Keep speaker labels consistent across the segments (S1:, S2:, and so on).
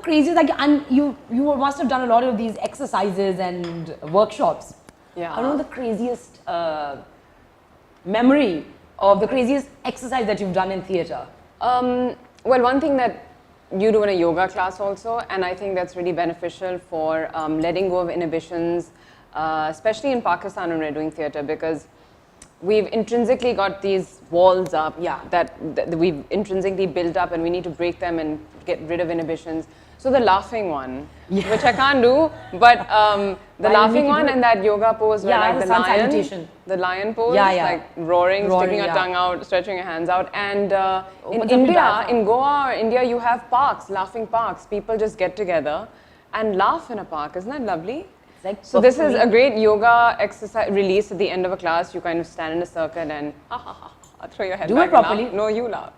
S1: craziest, like, and you must have done a lot of these exercises and workshops.
S2: Yeah.
S1: I don't know the craziest memory of the craziest exercise that you've done in theatre.
S2: Well, one thing that you do in a yoga class also, and I think that's really beneficial for letting go of inhibitions, especially in Pakistan when we're doing theatre, because we've intrinsically got these walls up that we've intrinsically built up, and we need to break them and get rid of inhibitions. So the laughing one, which I can't do, but the laughing one and that yoga pose where like the lion pose, like roaring, sticking your tongue out, stretching your hands out. And in India, in Goa or India, you have parks, laughing parks. People just get together and laugh in a park. Isn't that lovely?
S1: Like,
S2: so this is a great yoga exercise release at the end of a class. You kind of stand in a circle and throw your head back.
S1: Do it properly.
S2: And laugh. No, you laugh.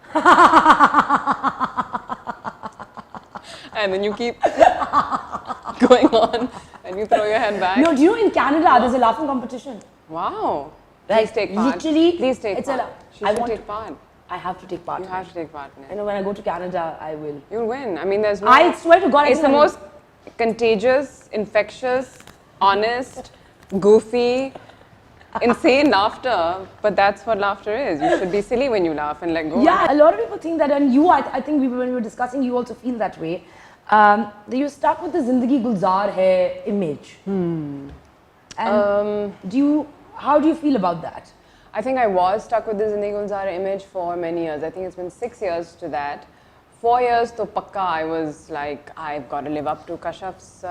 S2: And then you keep going on and you throw your head back.
S1: No, do you know in Canada there's a laughing competition?
S2: Wow.
S1: Like,
S2: Please take part.
S1: Literally,
S2: please take part.
S1: I
S2: should take part.
S1: I have to take part.
S2: You have to take part.
S1: I know when I go to Canada, I will.
S2: You'll win. I mean, there's no...
S1: I swear to God,
S2: it's the most contagious, infectious, honest, goofy, insane laughter, but that's what laughter is. You should be silly when you laugh and let go.
S1: Yeah, a lot of people think that, and you, I think when we were discussing, you also feel that way. That you're stuck with the Zindagi Gulzar Hai image. And how do you feel about that?
S2: I think I was stuck with the Zindagi Gulzar Hai image for many years. I think it's been 6 years to that. 4 years to pakka, I was like, I've got to live up to Kashaf's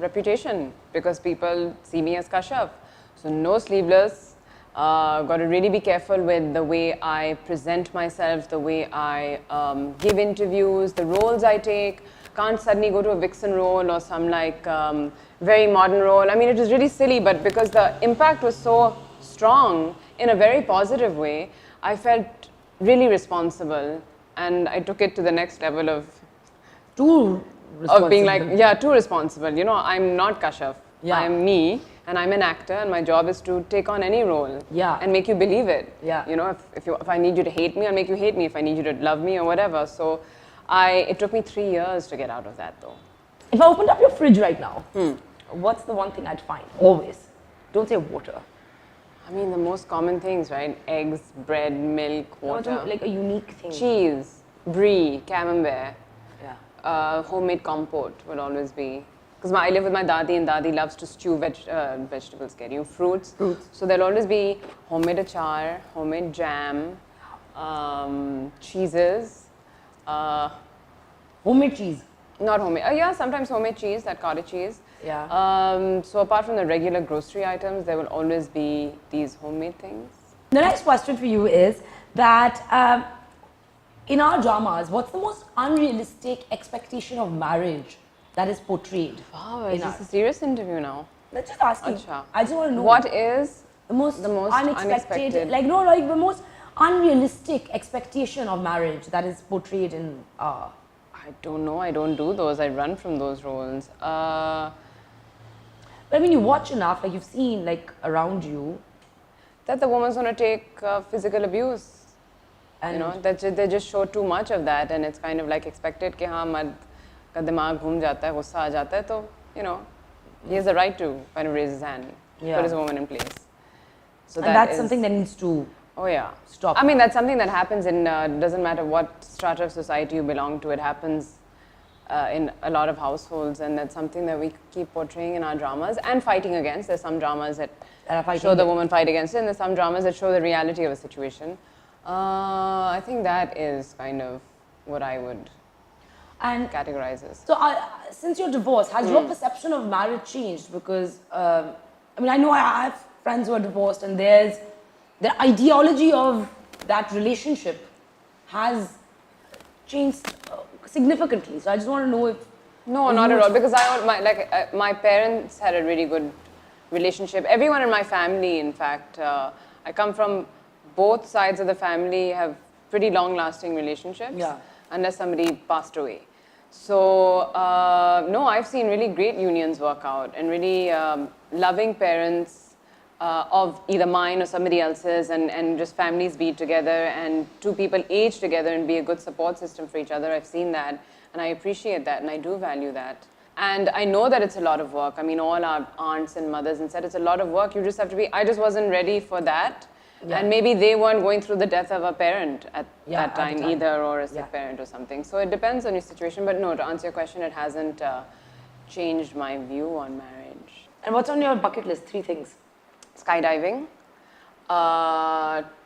S2: reputation because people see me as Kashaf. So no sleeveless, got to really be careful with the way I present myself, the way I give interviews, the roles I take. Can't suddenly go to a vixen role or some like very modern role. I mean, it was really silly, but because the impact was so strong in a very positive way, I felt really responsible. And I took it to the next level of being like, too responsible. You know, I'm not Kashaf.
S1: Yeah.
S2: I'm me, and I'm an actor, and my job is to take on any role and make you believe it.
S1: Yeah.
S2: You know, if I need you to hate me, I'll make you hate me. If I need you to love me or whatever. So it took me 3 years to get out of that, though.
S1: If I opened up your fridge right now, what's the one thing I'd find? Always. Don't say water.
S2: I mean, the most common things, right? Eggs, bread, milk, water.
S1: Like a unique thing.
S2: Cheese, brie, camembert. Yeah. Homemade compote would always be. Because I live with my dadi, and dadi loves to stew vegetables, fruits. So there'll always be homemade achar, homemade jam, cheeses.
S1: Homemade cheese?
S2: Not homemade. Yeah, sometimes homemade cheese, that cottage cheese.
S1: Yeah.
S2: So apart from the regular grocery items, there will always be these homemade things.
S1: The next question for you is that in our dramas, what's the most unrealistic expectation of marriage that is portrayed?
S2: Wow, is this a serious interview now?
S1: Let's just ask you.
S2: Achha.
S1: I just want to know.
S2: What is
S1: the most
S2: unexpected?
S1: Like, no, like the most unrealistic expectation of marriage that is portrayed in...
S2: I don't know. I don't do those. I run from those roles.
S1: But I mean, you watch enough, like you've seen, like around you,
S2: that the woman's going to take physical abuse. And you know, that they just show too much of that, and it's kind of like expected कि हाँ मर्द का दिमाग घूम जाता है, गुस्सा आ जाता है, तो you know, he has the right to kind of raise his hand, put his woman in place. So
S1: and that's something that needs to stop.
S2: I mean, that's something that happens in doesn't matter what strata of society you belong to. It happens in a lot of households, and that's something that we keep portraying in our dramas and fighting against. There's some dramas that show the woman fight against it, and there's some dramas that show the reality of a situation. I think that is kind of what I would categorize as.
S1: So, since you're divorced, has your perception of marriage changed? Because, I mean, I know I have friends who are divorced, and the ideology of that relationship has changed significantly. So I just want to know if...
S2: No, not at all. Because my parents had a really good relationship. Everyone in my family, in fact, I come from both sides of the family have pretty long-lasting relationships, unless somebody passed away. So, no, I've seen really great unions work out, and really loving parents of either mine or somebody else's, and just families be together, and two people age together and be a good support system for each other. I've seen that, and I appreciate that, and I do value that. And I know that it's a lot of work. I mean, all our aunts and mothers and said it's a lot of work. You just have to be. I just wasn't ready for that, and maybe they weren't going through the death of a parent at that time either, or a sick parent or something. So it depends on your situation. But no, to answer your question, it hasn't changed my view on marriage.
S1: And what's on your bucket list? 3 things.
S2: Skydiving,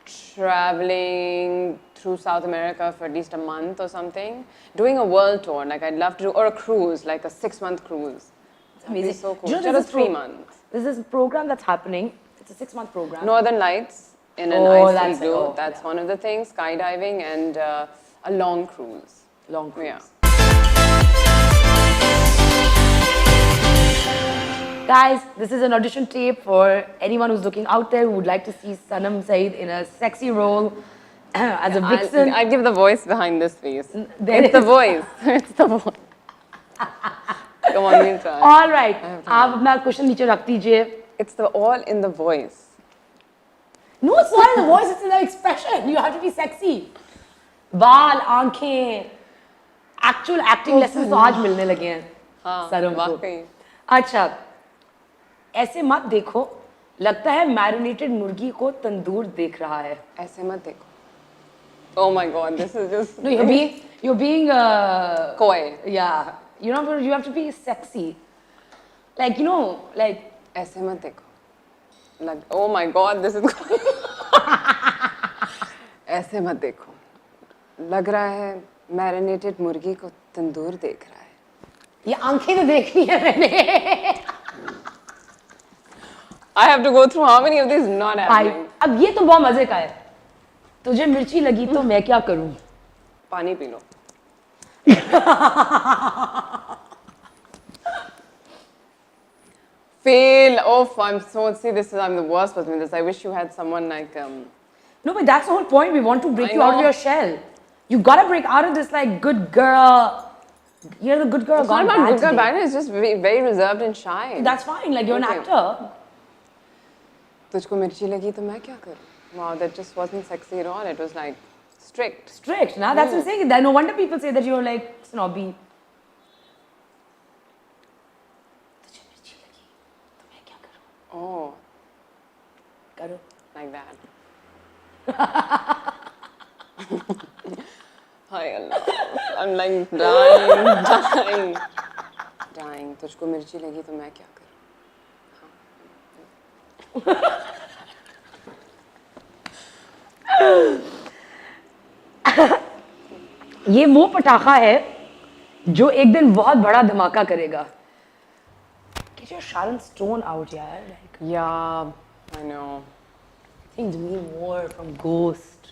S2: traveling through South America for at least a month or something, doing a world tour, like I'd love to do, or a cruise, like a 6-month cruise.
S1: Amazing.
S2: That'd be so cool.
S1: Do you know
S2: Instead
S1: there's
S2: of
S1: this
S2: 3 months.
S1: There's this program that's happening. It's a 6-month program.
S2: Northern Lights in an
S1: Oh,
S2: ice
S1: that's-
S2: igloo.
S1: oh,
S2: That's one of the things. Skydiving and a long cruise.
S1: Long cruise.
S2: Yeah.
S1: Guys, this is an audition tape for anyone who's looking out there who would like to see Sanam Saeed in a sexy role as a vixen.
S2: I'll give the voice behind this piece.
S1: there
S2: It's the
S1: is-
S2: voice. It's the voice. Come on, we'll try.
S1: All right. आप अपना question नीचे रख दीजिए.
S2: It's the all in the voice.
S1: No, it's not in the voice, it's in the expression. You have to be sexy. बाल, आंखें, actual acting lessons तो आज मिलने लगे हैं सरम को.
S2: वाकई.
S1: अच्छा, ऐसे मत देखो, लगता है मैरिनेटेड मुर्गी को तंदूर देख रहा है.
S2: ऐसे मत देखो. Oh my God, this is just
S1: No, you're being
S2: coy.
S1: yeah. You know, you have to be sexy. Like, you know, like
S2: ऐसे मत देखो. Like, oh my God, this is. ऐसे मत देखो. लग रहा है मैरिनेटेड मुर्गी को तंदूर देख रहा है.
S1: ये आंखें तो देखनी है मैंने.
S2: I have to go through how many of these not happening.
S1: अब ये तो बहुत मजे का है. तुझे मिर्ची लगी तो मैं क्या करूं?
S2: पानी P low. Fail. Oh, I'm the worst person with this. I wish you had someone like
S1: No, but that's the whole point. We want to break
S2: I
S1: you out of
S2: know.
S1: your shell. You gotta break out of this like good girl. You're the good girl
S2: It's not
S1: gone
S2: about
S1: bad
S2: good girl,
S1: today.
S2: bad. It's just very, very reserved and shy.
S1: That's fine. Like you're an
S2: Okay.
S1: actor.
S2: तुझको मिर्ची लगी तो मैं क्या करूं? Wow, that just wasn't sexy at all. It was like strict.
S1: Strict. Now that's what I'm saying. No wonder people say that you're like snobby. तुझे मिर्ची लगी तो मैं क्या करूं?
S2: Oh,
S1: करो.
S2: like that. Hi Allah. I'm like dying. तुझको मिर्ची लगी तो मैं क्या करूं?
S1: ये वो पटाखा है जो एक दिन बहुत बड़ा धमाका करेगा. Get your Sharon Stone out, यार. Like
S2: Yeah, I know.
S1: things mean more from Ghost.